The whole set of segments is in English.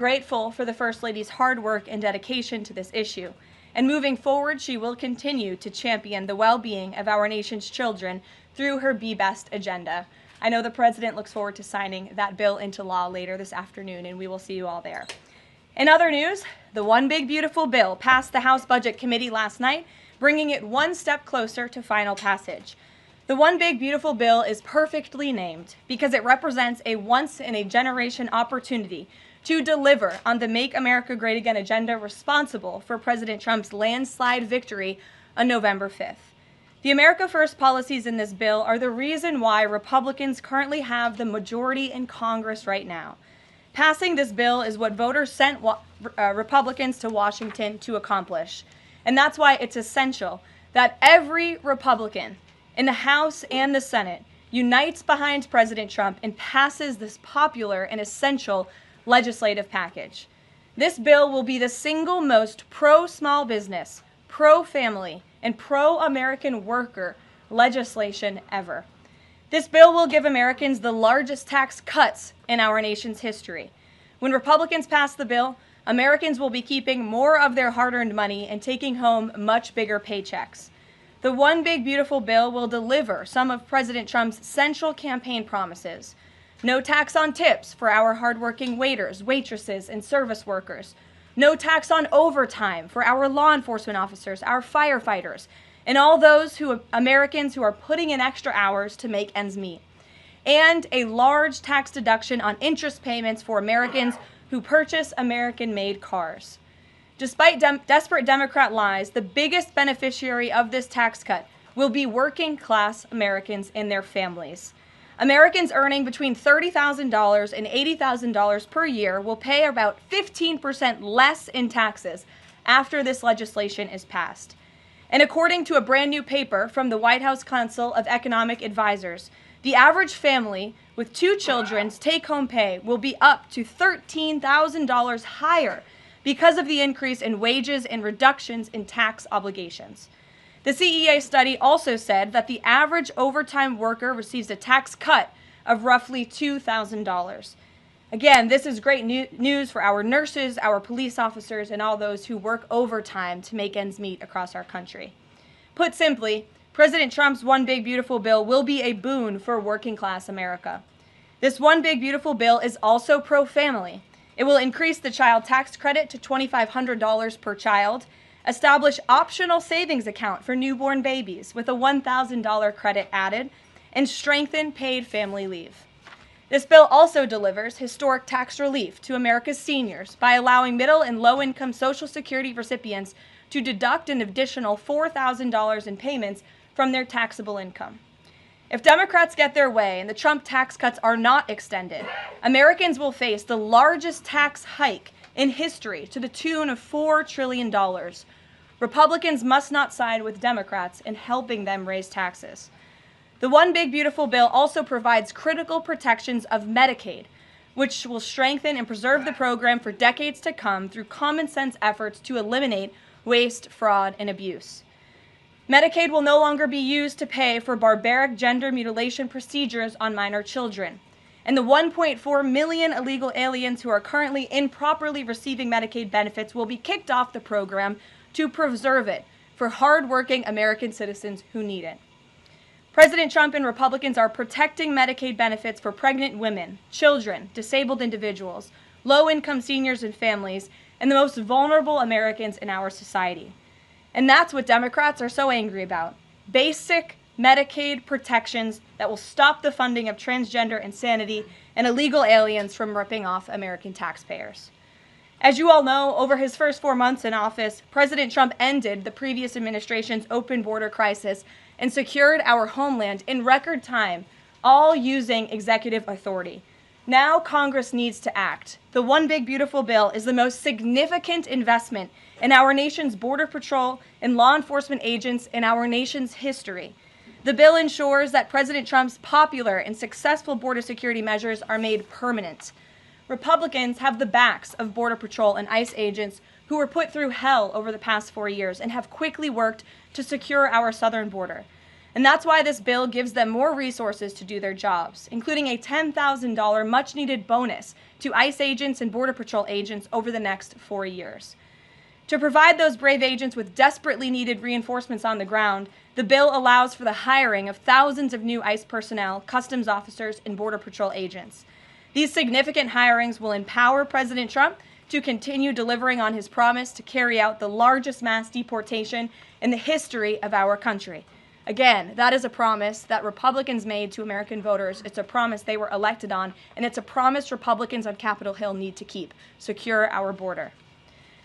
Grateful for the First Lady's hard work and dedication to this issue. And moving forward, she will continue to champion the well-being of our nation's children through her Be Best agenda. I know the President looks forward to signing that bill into law later this afternoon, and we will see you all there. In other news, the One Big Beautiful Bill passed the House Budget Committee last night, bringing it one step closer to final passage. The One Big Beautiful Bill is perfectly named because it represents a once-in-a-generation opportunity to deliver on the Make America Great Again agenda responsible for President Trump's landslide victory on November 5th. The America First policies in this bill are the reason why Republicans currently have the majority in Congress right now. Passing this bill is what voters sent Republicans to Washington to accomplish. And that's why it's essential that every Republican in the House and the Senate unites behind President Trump and passes this popular and essential legislative package. This bill will be the single most pro-small business, pro-family, and pro-American worker legislation ever. This bill will give Americans the largest tax cuts in our nation's history. When Republicans pass the bill, Americans will be keeping more of their hard-earned money and taking home much bigger paychecks. The One Big Beautiful Bill will deliver some of President Trump's central campaign promises. No tax on tips for our hardworking waiters, waitresses, and service workers. No tax on overtime for our law enforcement officers, our firefighters, and all those Americans who are putting in extra hours to make ends meet. And a large tax deduction on interest payments for Americans who purchase American-made cars. Despite desperate Democrat lies, the biggest beneficiary of this tax cut will be working-class Americans and their families. Americans earning between $30,000 and $80,000 per year will pay about 15% less in taxes after this legislation is passed. And according to a brand new paper from the White House Council of Economic Advisors, the average family with 2 children's take-home pay will be up to $13,000 higher because of the increase in wages and reductions in tax obligations. The CEA study also said that the average overtime worker receives a tax cut of roughly $2,000. Again, this is great news for our nurses, our police officers, and all those who work overtime to make ends meet across our country. Put simply, President Trump's One Big Beautiful Bill will be a boon for working-class America. This One Big Beautiful Bill is also pro-family. It will increase the child tax credit to $2,500 per child, establish optional savings account for newborn babies with a $1,000 credit added, and strengthen paid family leave. This bill also delivers historic tax relief to America's seniors by allowing middle and low-income Social Security recipients to deduct an additional $4,000 in payments from their taxable income. If Democrats get their way and the Trump tax cuts are not extended, Americans will face the largest tax hike in history to the tune of $4 trillion. Republicans must not side with Democrats in helping them raise taxes. The One Big Beautiful Bill also provides critical protections of Medicaid, which will strengthen and preserve the program for decades to come through common sense efforts to eliminate waste, fraud, and abuse. Medicaid will no longer be used to pay for barbaric gender mutilation procedures on minor children. And the 1.4 million illegal aliens who are currently improperly receiving Medicaid benefits will be kicked off the program to preserve it for hardworking American citizens who need it. President Trump and Republicans are protecting Medicaid benefits for pregnant women, children, disabled individuals, low-income seniors and families, and the most vulnerable Americans in our society. And that's what Democrats are so angry about. Basic Medicaid protections that will stop the funding of transgender insanity and illegal aliens from ripping off American taxpayers. As you all know, over his first 4 months in office, President Trump ended the previous administration's open border crisis and secured our homeland in record time, all using executive authority. Now Congress needs to act. The One Big Beautiful Bill is the most significant investment in our nation's border patrol and law enforcement agents in our nation's history. The bill ensures that President Trump's popular and successful border security measures are made permanent. Republicans have the backs of Border Patrol and ICE agents who were put through hell over the past 4 years and have quickly worked to secure our southern border. And that's why this bill gives them more resources to do their jobs, including a $10,000 much-needed bonus to ICE agents and Border Patrol agents over the next 4 years. To provide those brave agents with desperately needed reinforcements on the ground, the bill allows for the hiring of thousands of new ICE personnel, customs officers, and Border Patrol agents. These significant hirings will empower President Trump to continue delivering on his promise to carry out the largest mass deportation in the history of our country. Again, that is a promise that Republicans made to American voters. It's a promise they were elected on, and it's a promise Republicans on Capitol Hill need to keep: secure our border.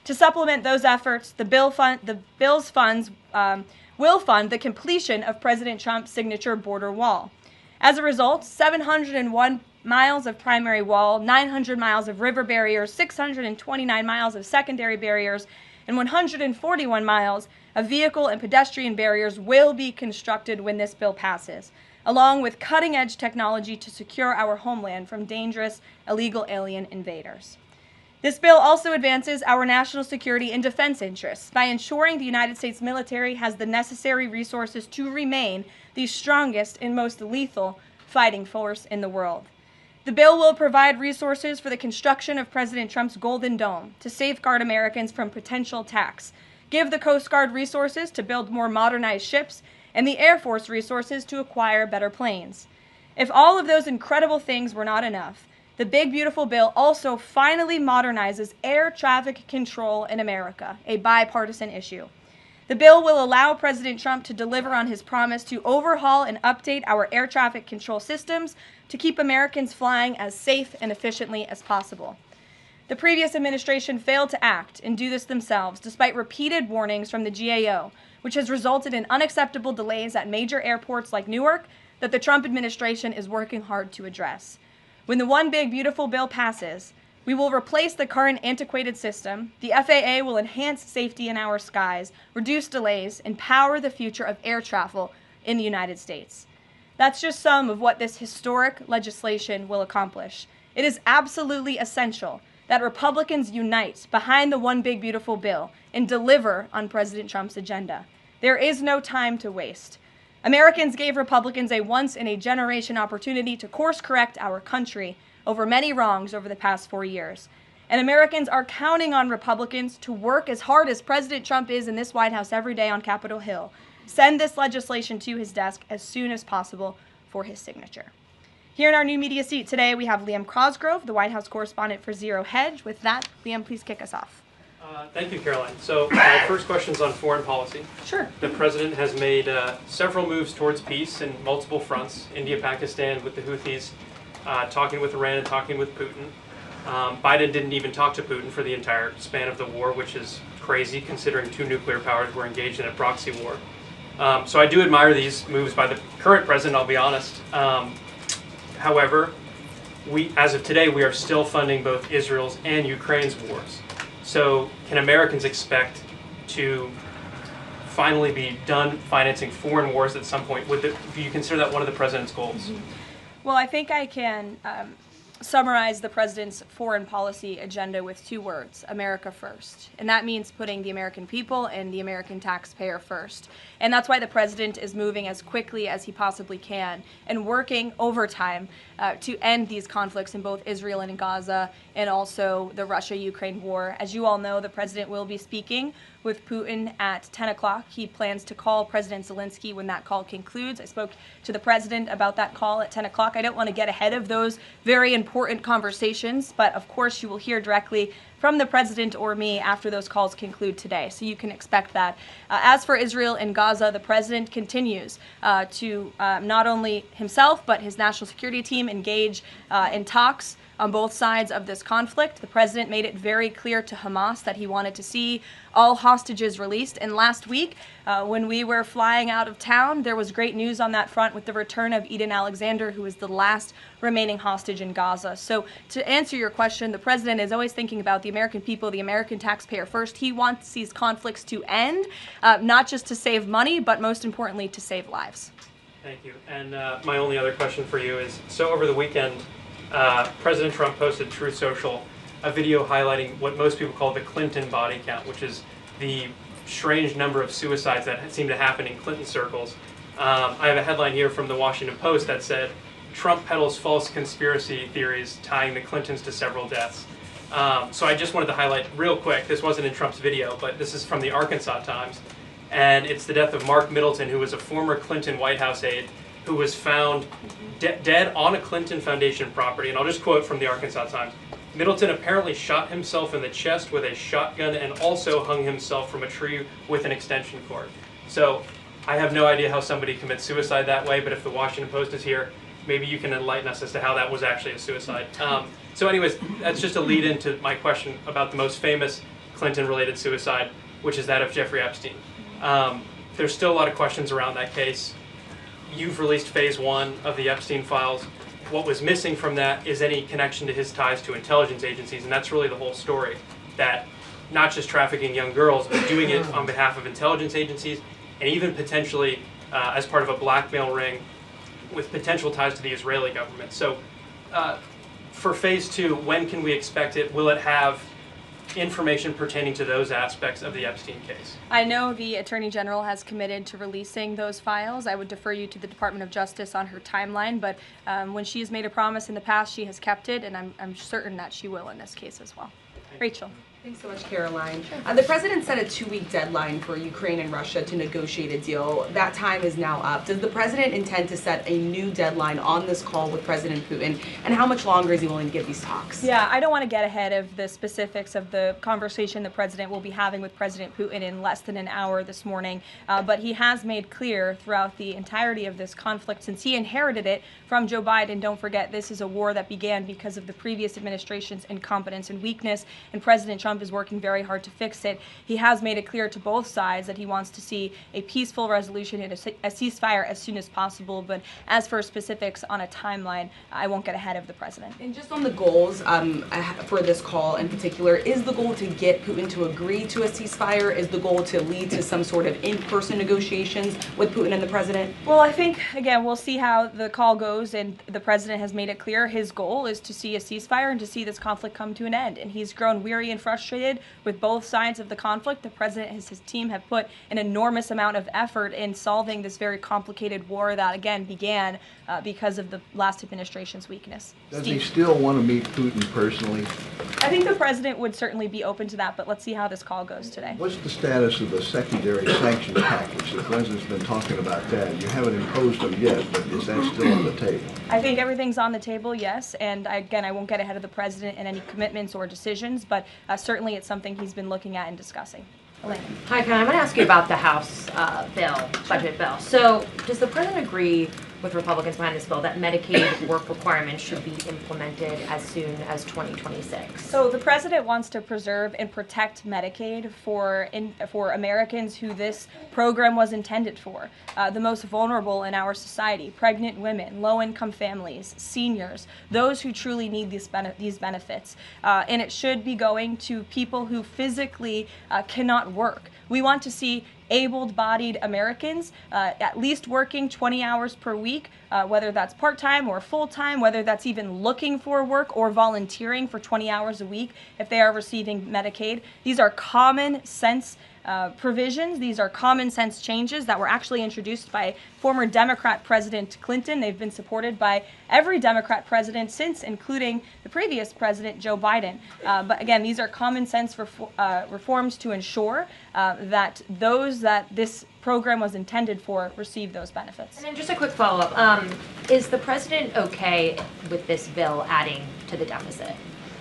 To supplement those efforts, the bill's funds will fund the completion of President Trump's signature border wall. As a result, 701 miles of primary wall, 900 miles of river barriers, 629 miles of secondary barriers, and 141 miles of vehicle and pedestrian barriers will be constructed when this bill passes, along with cutting-edge technology to secure our homeland from dangerous illegal alien invaders. This bill also advances our national security and defense interests by ensuring the United States military has the necessary resources to remain the strongest and most lethal fighting force in the world. The bill will provide resources for the construction of President Trump's Golden Dome to safeguard Americans from potential attacks, give the Coast Guard resources to build more modernized ships, and the Air Force resources to acquire better planes. If all of those incredible things were not enough, the big, beautiful bill also finally modernizes air traffic control in America, a bipartisan issue. The bill will allow President Trump to deliver on his promise to overhaul and update our air traffic control systems to keep Americans flying as safe and efficiently as possible. The previous administration failed to act and do this themselves, despite repeated warnings from the GAO, which has resulted in unacceptable delays at major airports like Newark that the Trump administration is working hard to address. When the One Big Beautiful bill passes, we will replace the current antiquated system, the FAA will enhance safety in our skies, reduce delays, and power the future of air travel in the United States. That's just some of what this historic legislation will accomplish. It is absolutely essential that Republicans unite behind the One Big Beautiful bill and deliver on President Trump's agenda. There is no time to waste. Americans gave Republicans a once-in-a-generation opportunity to course-correct our country over many wrongs over the past 4 years. And Americans are counting on Republicans to work as hard as President Trump is in this White House every day on Capitol Hill. Send this legislation to his desk as soon as possible for his signature. Here in our new media seat today, we have Liam Cosgrove, the White House correspondent for Zero Hedge. With that, Liam, please kick us off. Thank you, Caroline. So my first question is on foreign policy. Sure. The president has made several moves towards peace in multiple fronts: India, Pakistan with the Houthis, talking with Iran and talking with Putin. Biden didn't even talk to Putin for the entire span of the war, which is crazy considering two nuclear powers were engaged in a proxy war. So I do admire these moves by the current president, I'll be honest. However, as of today, we are still funding both Israel's and Ukraine's wars. So can Americans expect to finally be done financing foreign wars at some point? Do you consider that one of the president's goals? Well, I think I can summarize the president's foreign policy agenda with 2 words: America first. And that means putting the American people and the American taxpayer first. And that's why the president is moving as quickly as he possibly can and working overtime to end these conflicts in both Israel and in Gaza, and also the Russia-Ukraine war. As you all know, the president will be speaking with Putin at 10 o'clock. He plans to call President Zelensky when that call concludes. I spoke to the president about that call at 10 o'clock. I don't want to get ahead of those very important conversations, but of course you will hear directly from the president or me after those calls conclude today. So you can expect that. As for Israel and Gaza, the president continues to not only himself, but his national security team engage in talks on both sides of this conflict. The president made it very clear to Hamas that he wanted to see all hostages released. And last week, when we were flying out of town, there was great news on that front with the return of Eden Alexander, who is the last remaining hostage in Gaza. So to answer your question, the president is always thinking about the American people, the American taxpayer first. He wants these conflicts to end, not just to save money, but most importantly, to save lives. Thank you. And my only other question for you is, so over the weekend, President Trump posted Truth Social a video highlighting what most people call the Clinton body count, which is the strange number of suicides that seem to happen in Clinton circles. I have a headline here from the Washington Post that said, Trump peddles false conspiracy theories tying the Clintons to several deaths. So I just wanted to highlight real quick, this wasn't in Trump's video, but this is from the Arkansas Times, and it's the death of Mark Middleton, who was a former Clinton White House aide, who was found dead on a Clinton Foundation property. And I'll just quote from the Arkansas Times. Middleton apparently shot himself in the chest with a shotgun and also hung himself from a tree with an extension cord. So I have no idea how somebody commits suicide that way, but if the Washington Post is here, maybe you can enlighten us as to how that was actually a suicide. So anyways, that's just a lead into my question about the most famous Clinton-related suicide, which is that of Jeffrey Epstein. There's still a lot of questions around that case. You've released phase 1 of the Epstein files. What was missing from that is any connection to his ties to intelligence agencies, and that's really the whole story, that not just trafficking young girls, but doing it on behalf of intelligence agencies, and even potentially as part of a blackmail ring with potential ties to the Israeli government. So for phase 2, when can we expect it? Will it have information pertaining to those aspects of the Epstein case? I know the Attorney General has committed to releasing those files. I would defer you to the Department of Justice on her timeline, but when she has made a promise in the past, she has kept it, and I'm certain that she will in this case as well. Rachel. Thanks so much, Karoline. The president set a 2-week deadline for Ukraine and Russia to negotiate a deal. That time is now up. Does the president intend to set a new deadline on this call with President Putin? And how much longer is he willing to give these talks? Yeah, I don't want to get ahead of the specifics of the conversation the president will be having with President Putin in less than an hour this morning. But he has made clear throughout the entirety of this conflict, since he inherited it from Joe Biden. Don't forget, this is a war that began because of the previous administration's incompetence and weakness, and President Trump is working very hard to fix it. He has made it clear to both sides that he wants to see a peaceful resolution and a ceasefire as soon as possible. But as for specifics on a timeline, I won't get ahead of the president. And just on the goals for this call in particular, is the goal to get Putin to agree to a ceasefire? Is the goal to lead to some sort of in-person negotiations with Putin and the president? Well, I think, again, we'll see how the call goes, and the president has made it clear his goal is to see a ceasefire and to see this conflict come to an end. And he's grown weary and frustrated with both sides of the conflict. The president and his team have put an enormous amount of effort in solving this very complicated war that, again, began because of the last administration's weakness. Does Steve? he still want to meet Putin personally? I think the president would certainly be open to that, but let's see how this call goes today. What's the status of the secondary sanctions package? The president's been talking about that. You haven't imposed them yet, but is that still on the table? I think everything's on the table, yes, and again, I won't get ahead of the president in any commitments or decisions, but certainly it's something he's been looking at and discussing. Elaine. Hi, Ken. I'm going to ask you about the House budget bill. So does the president agree with Republicans behind this bill that Medicaid work requirements should be implemented as soon as 2026? So the president wants to preserve and protect Medicaid for Americans who this program was intended for, the most vulnerable in our society: pregnant women, low-income families, seniors, those who truly need these benefits. And it should be going to people who physically cannot work. We want to see able-bodied Americans at least working 20 hours per week, whether that's part-time or full-time, whether that's even looking for work or volunteering for 20 hours a week if they are receiving Medicaid. These are common sense provisions. These are common sense changes that were actually introduced by former Democrat President Clinton. They've been supported by every Democrat president since, including the previous president, Joe Biden. But again, these are common sense reforms to ensure that those that this program was intended for receive those benefits. And then just a quick follow-up. Is the president okay with this bill adding to the deficit?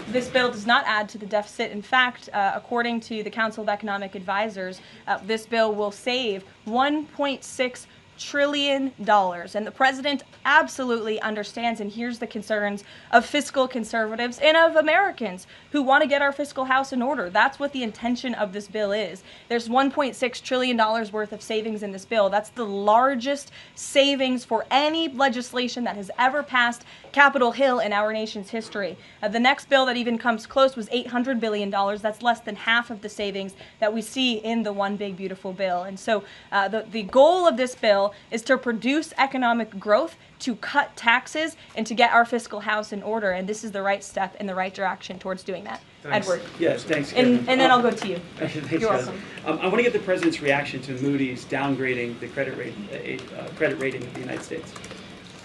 This bill does not add to the deficit. In fact, according to the Council of Economic Advisors, this bill will save $1.6 trillion. And the president absolutely understands and hears the concerns of fiscal conservatives and of Americans who want to get our fiscal house in order. That's what the intention of this bill is. There's $1.6 trillion worth of savings in this bill. That's the largest savings for any legislation that has ever passed Capitol Hill in our nation's history. The next bill that even comes close was $800 billion. That's less than half of the savings that we see in the One Big Beautiful Bill. And so the goal of this bill bill is to produce economic growth, to cut taxes, and to get our fiscal house in order. And this is the right step in the right direction towards doing that. Thanks. Edward. Yes, thanks, And Kevin. then I'll go to you. Thanks, You're Kevin. welcome. I want to get the President's reaction to Moody's downgrading the credit rating of the United States.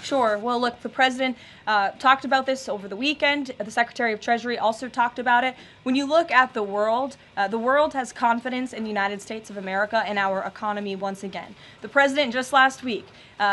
Sure. Well, look, the president talked about this over the weekend. The Secretary of Treasury also talked about it. When you look at the world has confidence in the United States of America and our economy once again. The president just last week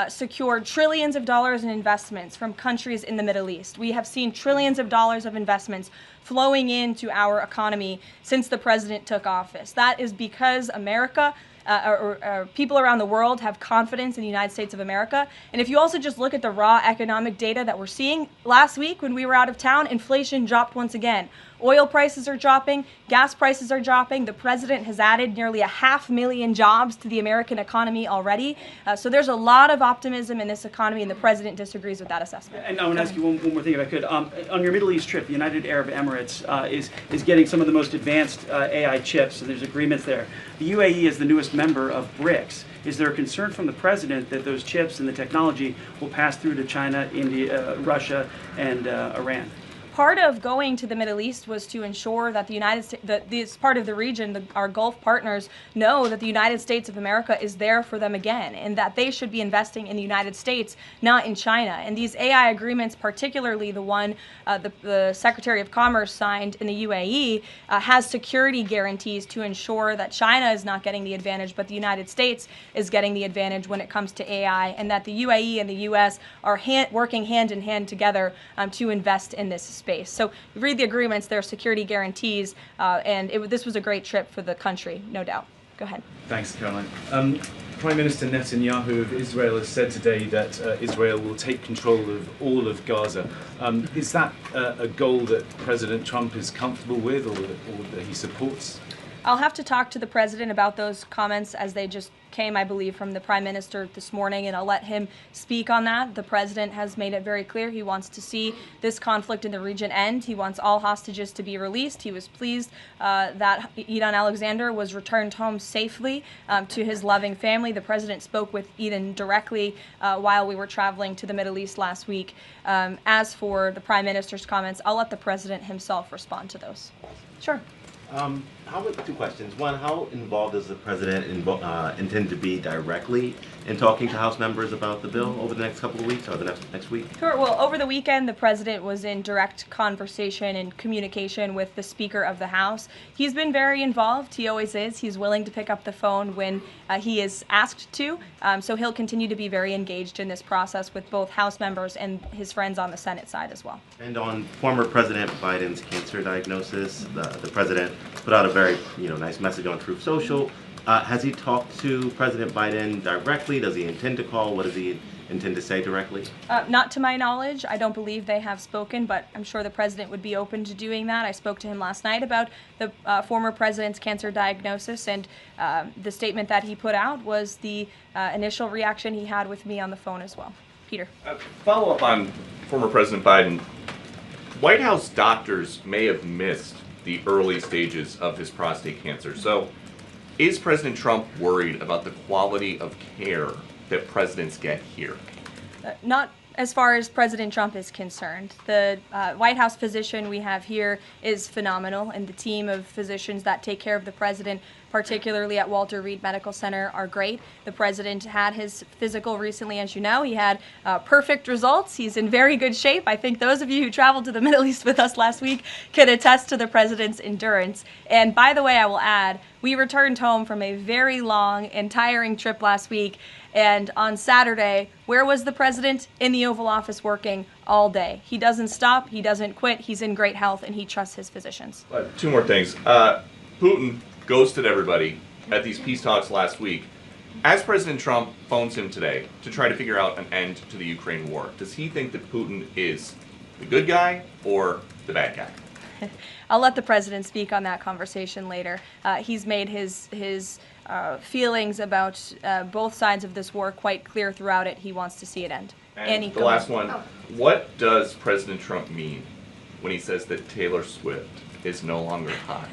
secured trillions of dollars in investments from countries in the Middle East. We have seen trillions of dollars of investments flowing into our economy since the president took office. That is because America or people around the world have confidence in the United States of America. And if you also just look at the raw economic data that we're seeing, last week when we were out of town, inflation dropped once again. Oil prices are dropping, gas prices are dropping. The president has added nearly 500,000 jobs to the American economy already. So there's a lot of optimism in this economy, and the president disagrees with that assessment. And I want to ask you one more thing, if I could. On your Middle East trip, the United Arab Emirates is getting some of the most advanced AI chips, and there's agreements there. The UAE is the newest member of BRICS. Is there a concern from the president that those chips and the technology will pass through to China, India, Russia, and Iran? Part of going to the Middle East was to ensure that the United States, that this part of the region, our Gulf partners, know that the United States of America is there for them again, and that they should be investing in the United States, not in China. And these AI agreements, particularly the one the Secretary of Commerce signed in the UAE, has security guarantees to ensure that China is not getting the advantage, but the United States is getting the advantage when it comes to AI, and that the UAE and the U.S. are working hand in hand together to invest in this space. So you read the agreements, there are security guarantees, and this was a great trip for the country, no doubt. Go ahead. Thanks, Caroline. Prime Minister Netanyahu of Israel has said today that Israel will take control of all of Gaza. Is that a goal that President Trump is comfortable with or that he supports? I'll have to talk to the president about those comments as they just came, I believe, from the prime minister this morning, and I'll let him speak on that. The president has made it very clear he wants to see this conflict in the region end. He wants all hostages to be released. He was pleased that Eden Alexander was returned home safely to his loving family. The president spoke with Eden directly while we were traveling to the Middle East last week. As for the prime minister's comments, I'll let the president himself respond to those. Sure. Two questions. One, how involved does the president intend to be directly in talking to House members about the bill over the next couple of weeks or the next week? Sure. Well, over the weekend, the president was in direct conversation and communication with the Speaker of the House. He's been very involved. He always is. He's willing to pick up the phone when he is asked to. So he'll continue to be very engaged in this process with both House members and his friends on the Senate side as well. And on former President Biden's cancer diagnosis, the president put out a very nice message on Truth Social. Has he talked to President Biden directly? Does he intend to call? What does he intend to say directly? Not to my knowledge. I don't believe they have spoken, but I'm sure the president would be open to doing that. I spoke to him last night about the former president's cancer diagnosis, and the statement that he put out was the initial reaction he had with me on the phone as well. Peter. Follow up on former President Biden. White House doctors may have missed the early stages of his prostate cancer. So, is President Trump worried about the quality of care that presidents get here? Not as far as President Trump is concerned. The White House physician we have here is phenomenal, and the team of physicians that take care of the president, particularly at Walter Reed Medical Center, are great. The president had his physical recently, as you know. He had perfect results. He's in very good shape. I think those of you who traveled to the Middle East with us last week can attest to the president's endurance. And by the way, I will add, we returned home from a very long and tiring trip last week. And on Saturday, where was the president? In the Oval Office working all day. He doesn't stop, he doesn't quit, he's in great health, and he trusts his physicians. Two more things. Putin ghosted everybody at these peace talks last week. As President Trump phones him today to try to figure out an end to the Ukraine war, does he think that Putin is the good guy or the bad guy? I'll let the president speak on that conversation later. He's made his feelings about both sides of this war quite clear throughout it. He wants to see it end. And Annie, the last one, what does President Trump mean when he says that Taylor Swift is no longer hot.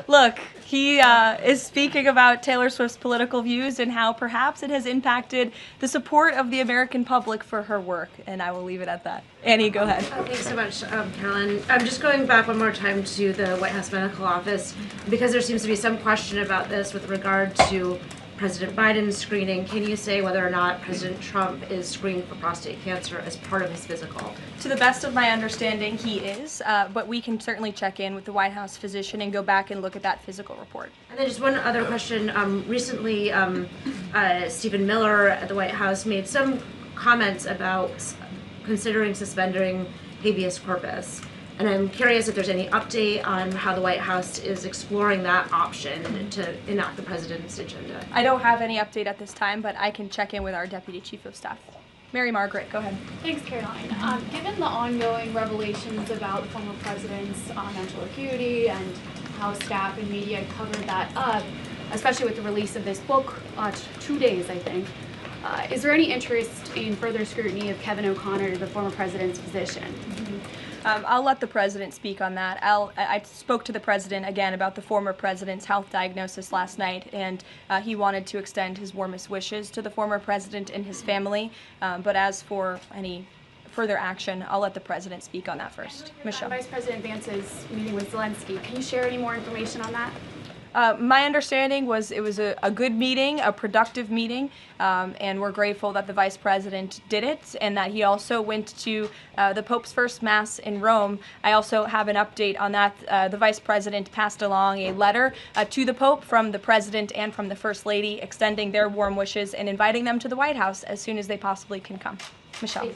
Look, he is speaking about Taylor Swift's political views and how perhaps it has impacted the support of the American public for her work, and I will leave it at that. Annie, go ahead. Thanks so much, Caroline. I'm just going back one more time to the White House Medical Office because there seems to be some question about this with regard to President Biden's screening. Can you say whether or not President Trump is screened for prostate cancer as part of his physical? To the best of my understanding, he is, but we can certainly check in with the White House physician and go back and look at that physical report. And then just one other question. Recently, Stephen Miller at the White House made some comments about considering suspending habeas corpus. And I'm curious if there's any update on how the White House is exploring that option to enact the president's agenda. I don't have any update at this time, but I can check in with our Deputy Chief of Staff. Mary Margaret, go ahead. Thanks, Caroline. Given the ongoing revelations about the former president's mental acuity and how staff and media covered that up, especially with the release of this book, 2 days, I think, is there any interest in further scrutiny of Kevin O'Connor, the former president's physician? I'll let the president speak on that. I spoke to the president again about the former president's health diagnosis last night, and he wanted to extend his warmest wishes to the former president and his family. But as for any further action, I'll let the president speak on that first. Michelle. Vice President Vance's meeting with Zelensky. Can you share any more information on that? My understanding was it was a good meeting, a productive meeting, and we're grateful that the Vice President did it and that he also went to the Pope's first Mass in Rome. I also have an update on that. The Vice President passed along a letter to the Pope from the President and from the First Lady extending their warm wishes and inviting them to the White House as soon as they possibly can come. Michelle.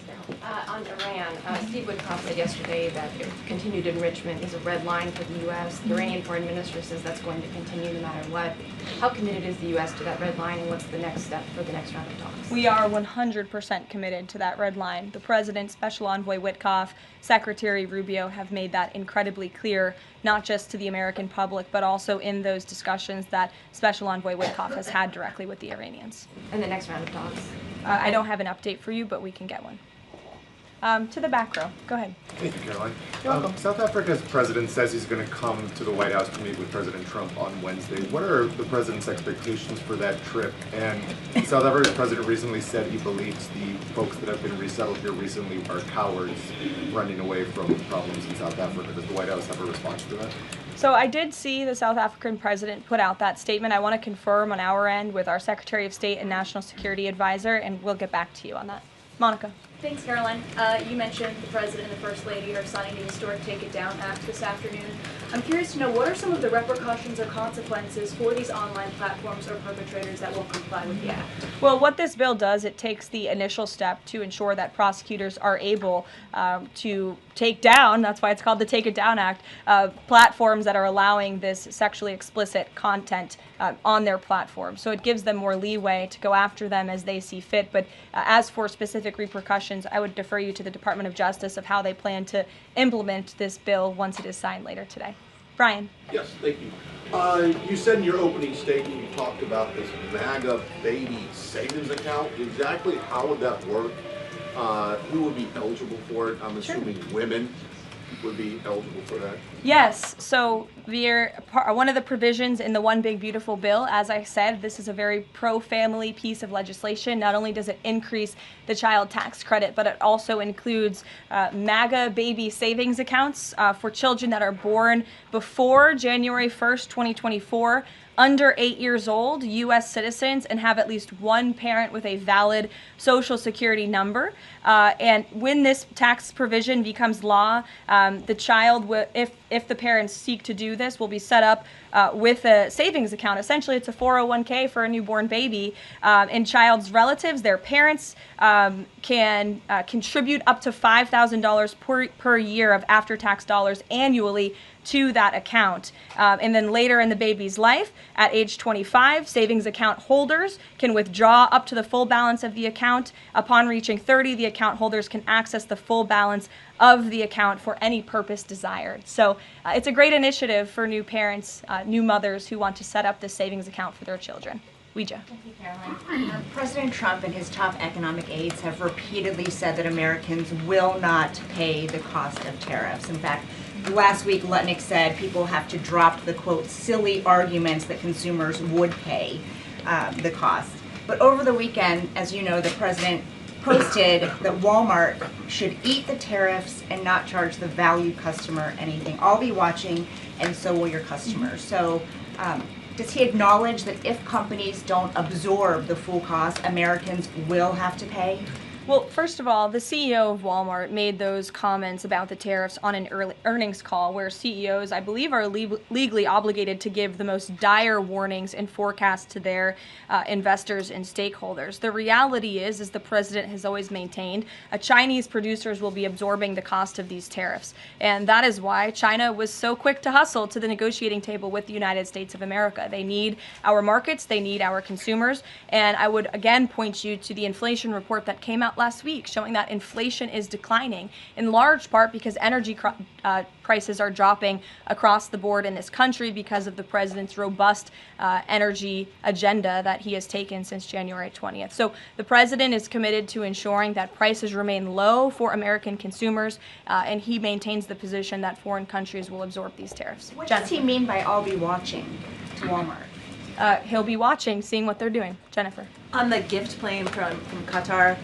On Iran, Steve Witkoff said yesterday that continued enrichment is a red line for the U.S. The Iranian foreign minister says that's going to continue no matter what. How committed is the U.S. to that red line, and what's the next step for the next round of talks? We are 100% committed to that red line. The President, Special Envoy Witkoff, Secretary Rubio have made that incredibly clear, not just to the American public, but also in those discussions that Special Envoy Witkoff has had directly with the Iranians. And the next round of talks? I don't have an update for you, but we can get one. To the back row. Go ahead. Thank you, Caroline. South Africa's president says he's going to come to the White House to meet with President Trump on Wednesday. What are the president's expectations for that trip? And South Africa's president recently said he believes the folks that have been resettled here recently are cowards running away from problems in South Africa. Does the White House have a response to that? So I did see the South African president put out that statement. I want to confirm on our end with our Secretary of State and National Security Advisor, and we'll get back to you on that. Monica. Thanks, Caroline. You mentioned the President and the First Lady are signing the historic Take It Down Act this afternoon. I'm curious to know, what are some of the repercussions or consequences for these online platforms or perpetrators that won't comply with the act? Well, what this bill does, it takes the initial step to ensure that prosecutors are able to take down, that's why it's called the Take It Down Act, platforms that are allowing this sexually explicit content on their platform. So it gives them more leeway to go after them as they see fit. But as for specific repercussions, I would defer you to the Department of Justice of how they plan to implement this bill once it is signed later today. Brian. Yes, thank you. You said in your opening statement you talked about this MAGA baby savings account. Exactly how would that work? Who would be eligible for it? I'm assuming women would be eligible for that. Yes, so one of the provisions in the One Big Beautiful Bill, as I said, this is a very pro-family piece of legislation. Not only does it increase the child tax credit, but it also includes MAGA baby savings accounts for children that are born before January 1st, 2024, under 8 years old, U.S. citizens, and have at least one parent with a valid Social Security number. And when this tax provision becomes law, the child, if the parents seek to do this, will be set up with a savings account. Essentially, it's a 401k for a newborn baby. And child's relatives, their parents, can contribute up to $5,000 per year of after-tax dollars annually to that account. And then later in the baby's life, at age 25, savings account holders can withdraw up to the full balance of the account. Upon reaching 30, the account holders can access the full balance of the account for any purpose desired. So it's a great initiative for new parents, new mothers who want to set up this savings account for their children. Ouija. Thank you, Caroline. President Trump and his top economic aides have repeatedly said that Americans will not pay the cost of tariffs. In fact, last week Lutnick said people have to drop the, quote, silly arguments that consumers would pay the cost. But over the weekend, as you know, the president posted that Walmart should eat the tariffs and not charge the value customer anything. I'll be watching, and so will your customers. So does he acknowledge that if companies don't absorb the full cost, Americans will have to pay? Well, first of all, the CEO of Walmart made those comments about the tariffs on an earnings call where CEOs, I believe, are legally obligated to give the most dire warnings and forecasts to their investors and stakeholders. The reality is, as the president has always maintained, Chinese producers will be absorbing the cost of these tariffs. And that is why China was so quick to hustle to the negotiating table with the United States of America. They need our markets, they need our consumers, and I would again point you to the inflation report that came out last week showing that inflation is declining in large part because energy prices are dropping across the board in this country because of the president's robust energy agenda that he has taken since January 20th. So the president is committed to ensuring that prices remain low for American consumers, and he maintains the position that foreign countries will absorb these tariffs. What does he mean by "I'll be watching" to Walmart? He'll be watching, seeing what they're doing. Jennifer. On the gift plane from Qatar,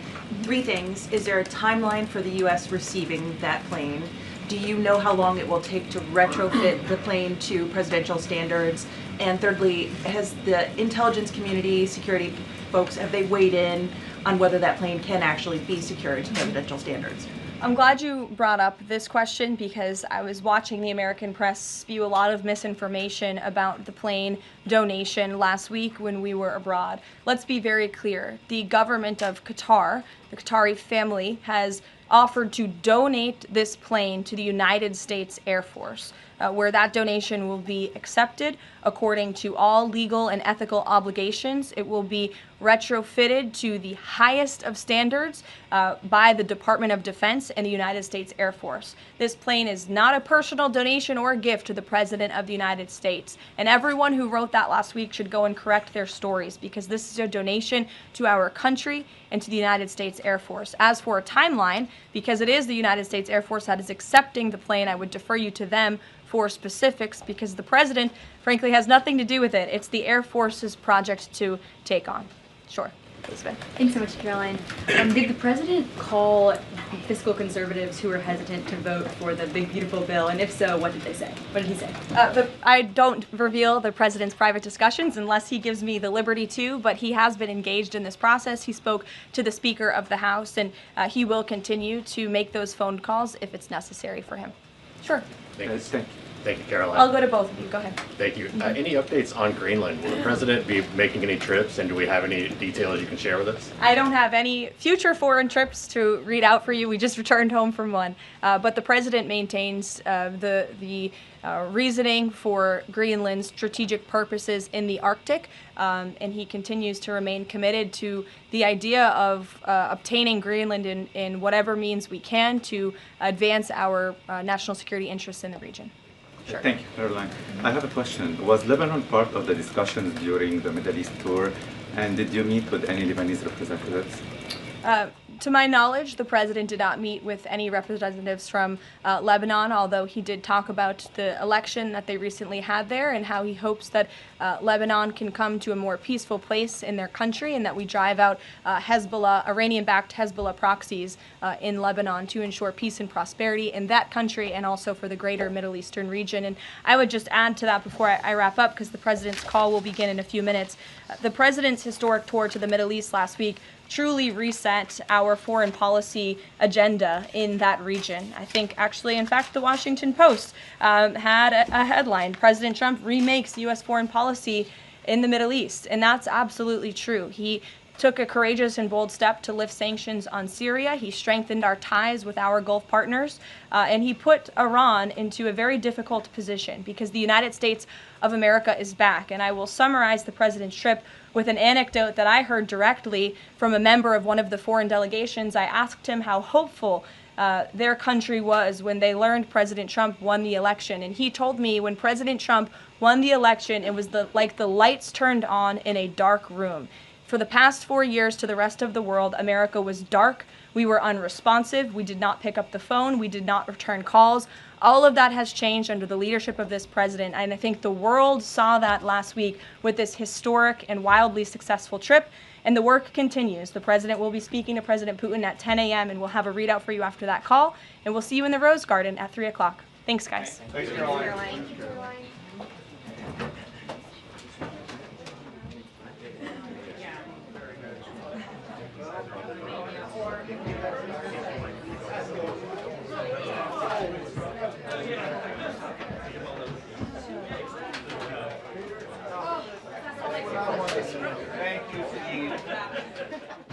3 things. Is there a timeline for the U.S. receiving that plane? Do you know how long it will take to retrofit the plane to presidential standards? And thirdly, has the intelligence community, security folks, have they weighed in on whether that plane can actually be secured to presidential standards? I'm glad you brought up this question because I was watching the American press spew a lot of misinformation about the plane donation last week when we were abroad. Let's be very clear. The government of Qatar, the Qatari family, has offered to donate this plane to the United States Air Force, where that donation will be accepted according to all legal and ethical obligations. It will be retrofitted to the highest of standards by the Department of Defense and the United States Air Force. This plane is not a personal donation or a gift to the President of the United States. And everyone who wrote that last week should go and correct their stories because this is a donation to our country and to the United States Air Force. As for a timeline, because it is the United States Air Force that is accepting the plane, I would defer you to them for specifics because the President, frankly, has nothing to do with it. It's the Air Force's project to take on. Sure. Elizabeth. Thanks so much, Caroline. Did the president call fiscal conservatives who were hesitant to vote for the big, beautiful bill? And if so, what did they say? What did he say? I don't reveal the president's private discussions unless he gives me the liberty to, but he has been engaged in this process. He spoke to the Speaker of the House, and he will continue to make those phone calls if it's necessary for him. Sure. Thank you, Caroline. I'll go to both of you. Go ahead. Thank you. Any updates on Greenland? Will the president be making any trips, and do we have any details you can share with us? I don't have any future foreign trips to read out for you. We just returned home from one. But the president maintains the reasoning for Greenland's strategic purposes in the Arctic, and he continues to remain committed to the idea of obtaining Greenland in whatever means we can to advance our national security interests in the region. Sure. Thank you, Caroline. I have a question. Was Lebanon part of the discussions during the Middle East tour, and did you meet with any Lebanese representatives? To my knowledge, the president did not meet with any representatives from Lebanon, although he did talk about the election that they recently had there and how he hopes that Lebanon can come to a more peaceful place in their country and that we drive out Hezbollah, Iranian-backed Hezbollah proxies in Lebanon to ensure peace and prosperity in that country and also for the greater Middle Eastern region. And I would just add to that before I wrap up, because the president's call will begin in a few minutes. The president's historic tour to the Middle East last week truly reset our foreign policy agenda in that region. I think actually, in fact, the Washington Post had a headline, President Trump remakes U.S. foreign policy in the Middle East. And that's absolutely true. He took a courageous and bold step to lift sanctions on Syria. He strengthened our ties with our Gulf partners, and he put Iran into a very difficult position because the United States of America is back. And I will summarize the president's trip with an anecdote that I heard directly from a member of one of the foreign delegations. I asked him how hopeful their country was when they learned President Trump won the election. And he told me when President Trump won the election, it was like the lights turned on in a dark room. For the past 4 years to the rest of the world, America was dark. We were unresponsive. We did not pick up the phone. We did not return calls. All of that has changed under the leadership of this president, and I think the world saw that last week with this historic and wildly successful trip, and the work continues. The president will be speaking to President Putin at 10 a.m., and we'll have a readout for you after that call, and we'll see you in the Rose Garden at 3 o'clock. Thanks, guys. Thanks, Caroline. Thank you, Steve.